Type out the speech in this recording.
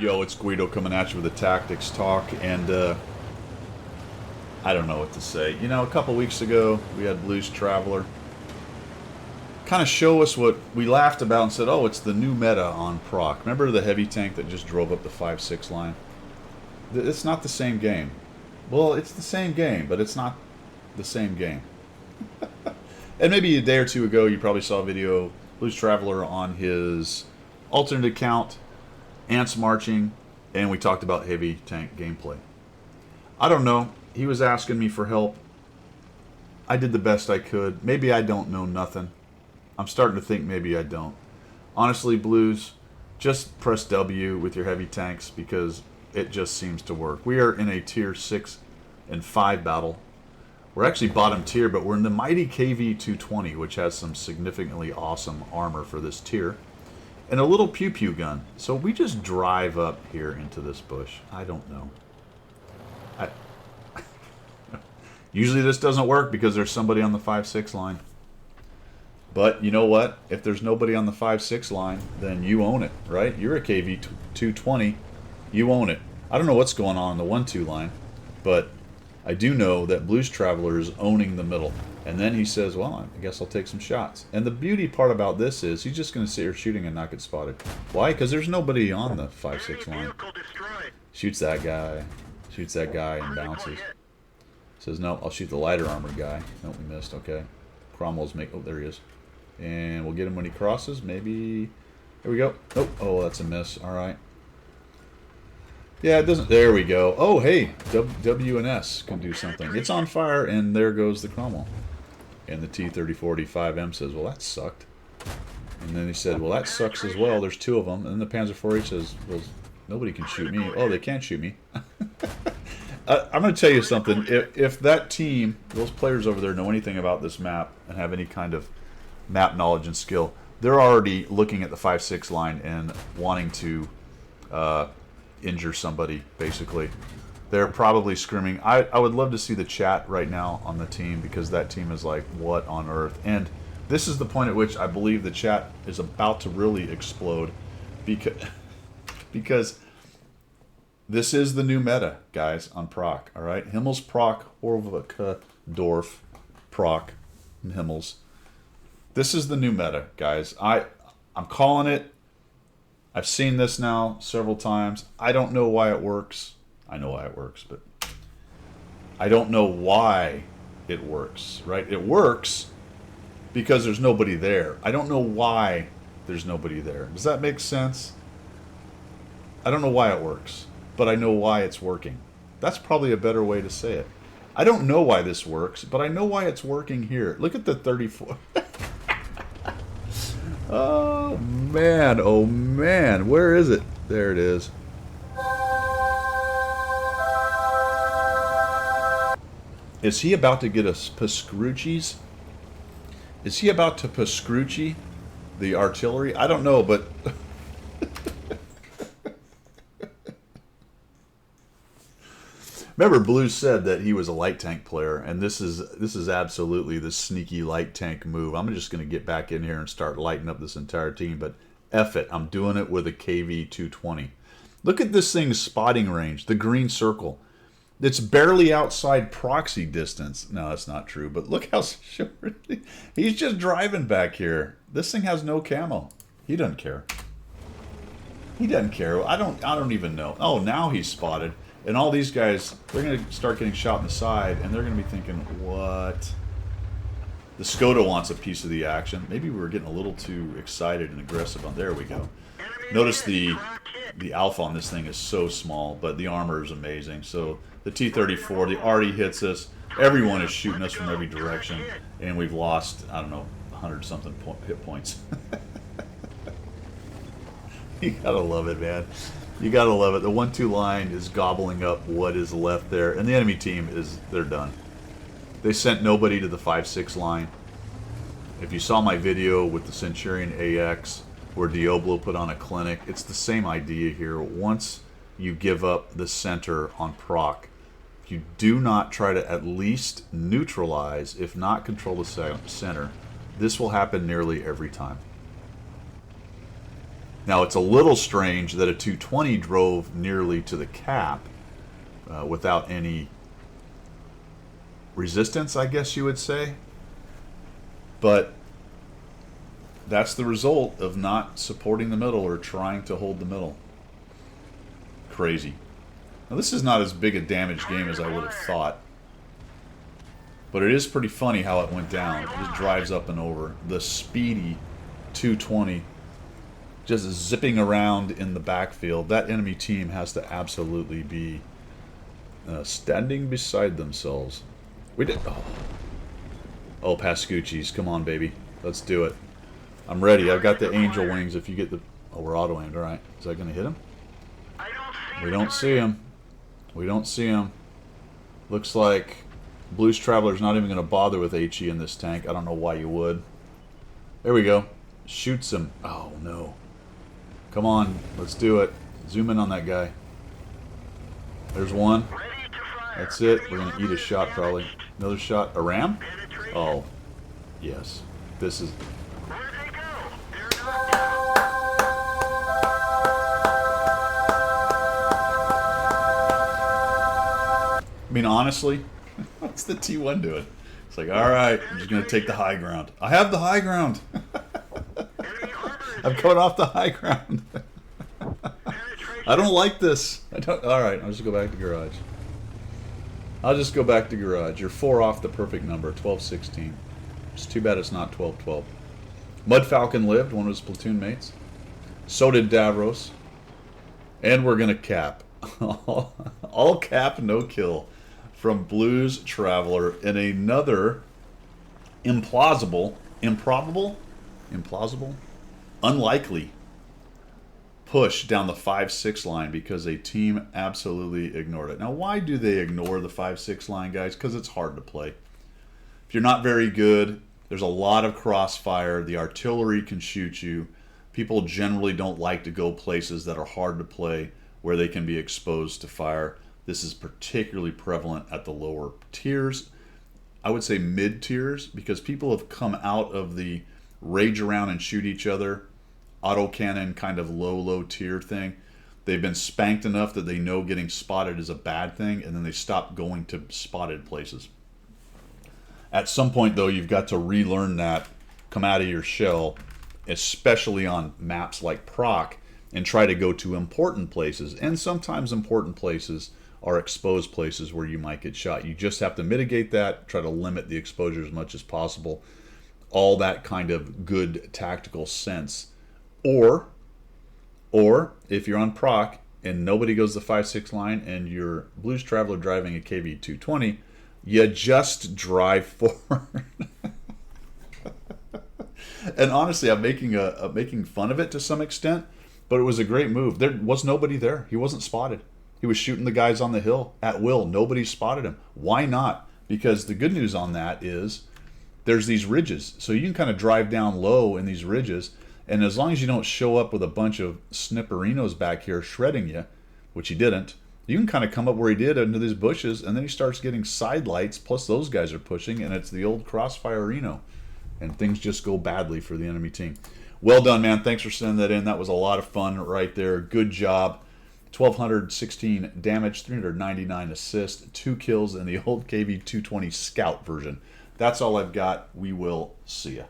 Yo, it's Guido coming at you with a tactics talk, and I don't know what to say. You know, a couple weeks ago, we had Blues Traveler kind of show us what we laughed about and said, oh, it's the new meta on proc. Remember the heavy tank that just drove up the 5-6 line? It's not the same game. Well, it's the same game, but it's not the same game. And maybe a day or two ago, you probably saw a video, Blues Traveler on his alternate account, Ants Marching, and we talked about heavy tank gameplay. I don't know. He was asking me for help. I did the best I could. Maybe I don't know nothing. I'm starting to think maybe I don't. Honestly, Blues, just press W with your heavy tanks because it just seems to work. We are in a tier 6 and 5 battle. We're actually bottom tier, but we're in the mighty KV-220, which has some significantly awesome armor for this tier. And a little pew-pew gun. So we just drive up here into this bush. I don't know. Usually this doesn't work because there's somebody on the 5-6 line. But you know what? If there's nobody on the 5-6 line, then you own it, right? You're a KV-220. You own it. I don't know what's going on the 1-2 line, but I do know that Blues Traveler is owning the middle. And then he says, well, I guess I'll take some shots. And the beauty part about this is he's just going to sit here shooting and not get spotted. Why? Because there's nobody on the 5-6 line. Shoots that guy. Shoots that guy and bounces. Says, no, I'll shoot the lighter armored guy. No, we missed. Okay. Cromwell's make... Oh, there he is. And we'll get him when he crosses. Maybe... There we go. Nope. Oh, that's a miss. All right. Yeah, it doesn't... There we go. Oh, hey. W and S can do something. It's on fire, and there goes the Cromwell. And the T-3045M says, well, that sucked. And then he said, well, that sucks as well. There's two of them. And then the Panzer IV says, well, nobody can shoot me. Oh, they can't shoot me. I'm going to tell you something. If that team, those players over there know anything about this map and have any kind of map knowledge and skill, they're already looking at the 5-6 line and wanting to injure somebody, basically. They're probably screaming. I would love to see the chat right now on the team because that team is like, what on earth? And this is the point at which I believe the chat is about to really explode because this is the new meta, guys, on proc, all right? Himmels proc, Horvika Dorf proc, Himmels. This is the new meta, guys. I'm calling it. I've seen this now several times. I don't know why it works. I know why it works, but I don't know why it works, right? It works because there's nobody there. I don't know why there's nobody there. Does that make sense? I don't know why it works, but I know why it's working. That's probably a better way to say it. I don't know why this works, but I know why it's working here. Look at the 34. Oh, man. Oh, man. Where is it? There it is. Is he about to get us Pascrucci's? Is he about to Pascrucci the artillery? I don't know, but... Remember, Blues said that he was a light tank player, and this is absolutely the sneaky light tank move. I'm just going to get back in here and start lighting up this entire team, but F it. I'm doing it with a KV-220. Look at this thing's spotting range, the green circle. It's barely outside proxy distance. No, that's not true, but look how short. He's just driving back here. This thing has no camo. He doesn't care. He doesn't care. I don't even know. Oh, now he's spotted. And all these guys, they're going to start getting shot in the side, and they're going to be thinking, what? The Skoda wants a piece of the action. Maybe we were getting a little too excited and aggressive. On there we go. Notice the alpha on this thing is so small, but the armor is amazing. So the T-34, the arty hits us. Everyone is shooting us from every direction, and we've lost, I don't know, 100-something hit points. You gotta love it, man. You gotta love it. The 1-2 line is gobbling up what is left there, and the enemy team they're done. They sent nobody to the 5-6 line. If you saw my video with the Centurion AX where Diablo put on a clinic, it's the same idea here. Once you give up the center on proc, you do not try to at least neutralize, if not control the center. This will happen nearly every time. Now, it's a little strange that a 220 drove nearly to the cap without any resistance, I guess you would say. But that's the result of not supporting the middle or trying to hold the middle. Crazy. Now, this is not as big a damage game as I would have thought. But it is pretty funny how it went down. It just drives up and over. The speedy 220 just zipping around in the backfield. That enemy team has to absolutely be standing beside themselves. We did. Oh, Pascucci's. Come on, baby. Let's do it. I'm ready. I've got the angel wings. If you get the... Oh, we're auto-aimed. All right. Is that going to hit him? We don't see him. We don't see him. Looks like Blues Traveler's not even going to bother with HE in this tank. I don't know why you would. There we go. Shoots him. Oh, no. Come on. Let's do it. Zoom in on that guy. There's one. That's it. We're going to eat a shot probably. Another shot. A ram? Oh. Yes. This is... I mean, honestly, what's the T1 doing? It's like, all right, I'm just going to take the high ground. I have the high ground. I'm going off the high ground. I don't like this. All right, I'll just go back to garage. I'll just go back to garage. You're 4 off the perfect number, 12-16. It's too bad it's not 12-12. Mud Falcon lived, one of his platoon mates. So did Davros. And we're going to cap. All cap, no kill. From Blues Traveler in another implausible, unlikely push down the 5-6 line because a team absolutely ignored it. Now, why do they ignore the 5-6 line, guys? Because it's hard to play. If you're not very good, there's a lot of crossfire. The artillery can shoot you. People generally don't like to go places that are hard to play where they can be exposed to fire. This is particularly prevalent at the lower tiers. I would say mid tiers, because people have come out of the rage around and shoot each other autocannon kind of low tier thing. They've been spanked enough that they know getting spotted is a bad thing, and then they stop going to spotted places. At some point, though, you've got to relearn that, come out of your shell, especially on maps like Proc, and try to go to important places. And sometimes important places are exposed places where you might get shot. You just have to mitigate that, try to limit the exposure as much as possible. All that kind of good tactical sense. Or if you're on Proc and nobody goes the 5-6 line and you're Blues Traveler driving a KV-220, you just drive forward. And honestly, I'm making fun of it to some extent, but it was a great move. There was nobody there. He wasn't spotted. He was shooting the guys on the hill at will. Nobody spotted him. Why not? Because the good news on that is there's these ridges. So you can kind of drive down low in these ridges, and as long as you don't show up with a bunch of snipperinos back here shredding you, which he didn't, you can kind of come up where he did into these bushes, and then he starts getting side lights, plus those guys are pushing, and it's the old crossfire Reno. And things just go badly for the enemy team. Well done, man. Thanks for sending that in. That was a lot of fun right there. Good job. 1,216 damage, 399 assists, 2 kills in the old KV-220 Scout version. That's all I've got. We will see ya.